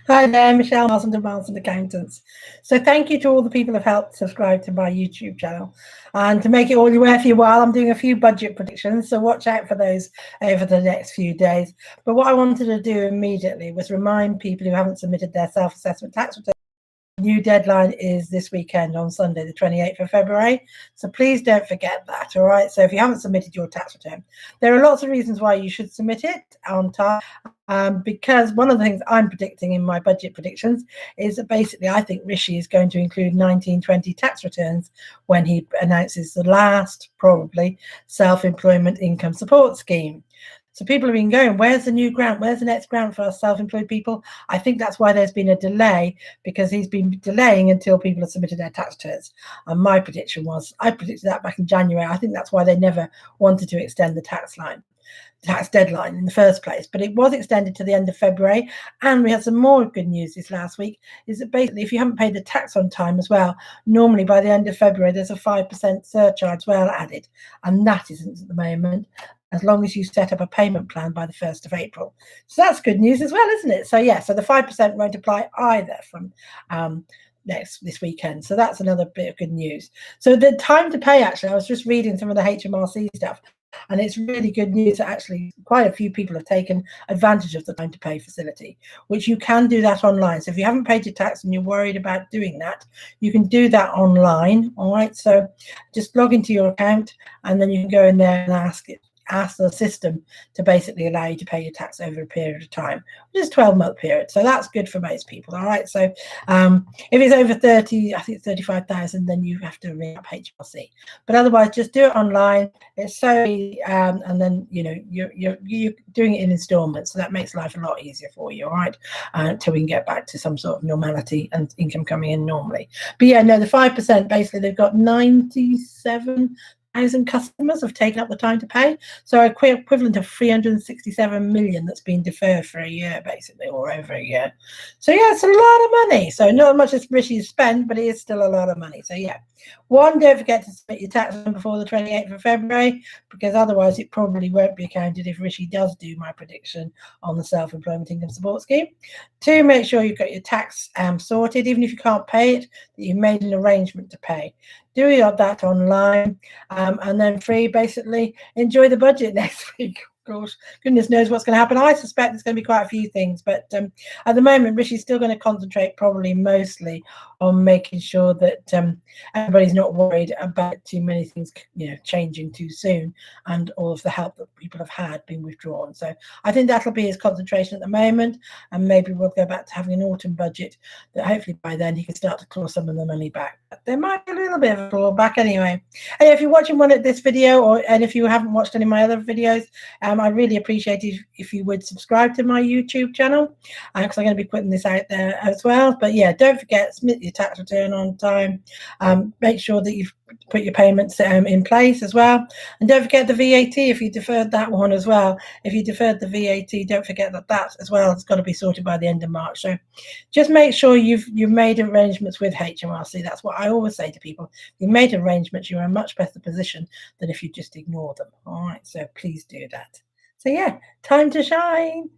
Hi there, Michelle Marsden of Marsden Accountants. So thank you to all the people who've helped subscribe to my YouTube channel. And to make it all worth your while, I'm doing a few budget predictions, so watch out for those over the next few days. But what I wanted to do immediately was remind people who haven't submitted their self-assessment tax return. New deadline is this weekend on Sunday, the 28th of February. So please don't forget that, all right? So if you haven't submitted your tax return, there are lots of reasons why you should submit it on time. Because one of the things I'm predicting in my budget predictions is that basically I think Rishi is going to include 1920 tax returns when he announces the last, probably, self-employment income support scheme. So people have been going, where's the new grant? Where's the next grant for us self-employed people? I think that's why there's been a delay, because he's been delaying until people have submitted their tax returns. And my prediction was, I predicted that back in January. I think that's why they never wanted to extend the tax deadline in the first place, but it was extended to the end of February. And we had some more good news this last week, is that basically if you haven't paid the tax on time as well, normally by the end of February there's a 5% surcharge as well added, and that isn't at the moment, as long as you set up a payment plan by the 1st of April. So that's good news as well, isn't it? So yeah, so the 5% won't apply either from this weekend. So that's another bit of good news. So the time to pay, actually, I was just reading some of the HMRC stuff, and it's really good news that actually quite a few people have taken advantage of the time to pay facility, which you can do that online. So if you haven't paid your tax and you're worried about doing that, you can do that online. All right, so just log into your account and then you can go in there and ask the system to basically allow you to pay your tax over a period of time, which is a 12-month period. So that's good for most people. All right. So if it's over 30, I think 35,000, then you have to ring up HMRC. But otherwise, just do it online. It's so easy, and then you're doing it in installments, so that makes life a lot easier for you. All right, until we can get back to some sort of normality and income coming in normally. But yeah, no, the 5%, basically they've got 97,000 customers have taken up the time to pay, so equivalent of 367 million that's been deferred for a year, basically, or over a year. So yeah, it's a lot of money. So not as much as Rishi's spent, but it is still a lot of money. So yeah, don't forget to submit your tax return before the 28th of February, because otherwise it probably won't be accounted if Rishi does do my prediction on the self-employment income support scheme. 2, make sure you've got your tax sorted, even if you can't pay it, that you've made an arrangement to pay. Do that online. And then 3, basically enjoy the budget next week. Of course, goodness knows what's going to happen. I suspect there's going to be quite a few things, but at the moment, Rishi's still going to concentrate probably mostly on making sure that everybody's not worried about too many things, changing too soon, and all of the help that people have had being withdrawn. So I think that'll be his concentration at the moment, and maybe we'll go back to having an autumn budget that hopefully by then he can start to claw some of the money back. But there might be a little bit of a clawback anyway. And if you're watching this video, and if you haven't watched any of my other videos, I really appreciate it if you would subscribe to my YouTube channel, because I'm going to be putting this out there as well. But yeah, don't forget, submit your tax return on time. Make sure that you've put your payments in place as well, and don't forget the VAT if you deferred that one as well. If you deferred the VAT, don't forget that as well has got to be sorted by the end of March. So just make sure you've made arrangements with HMRC. That's what I always say to people. If you made arrangements, you're in a much better position than if you just ignore them. All right, so please do that. So yeah, time to shine.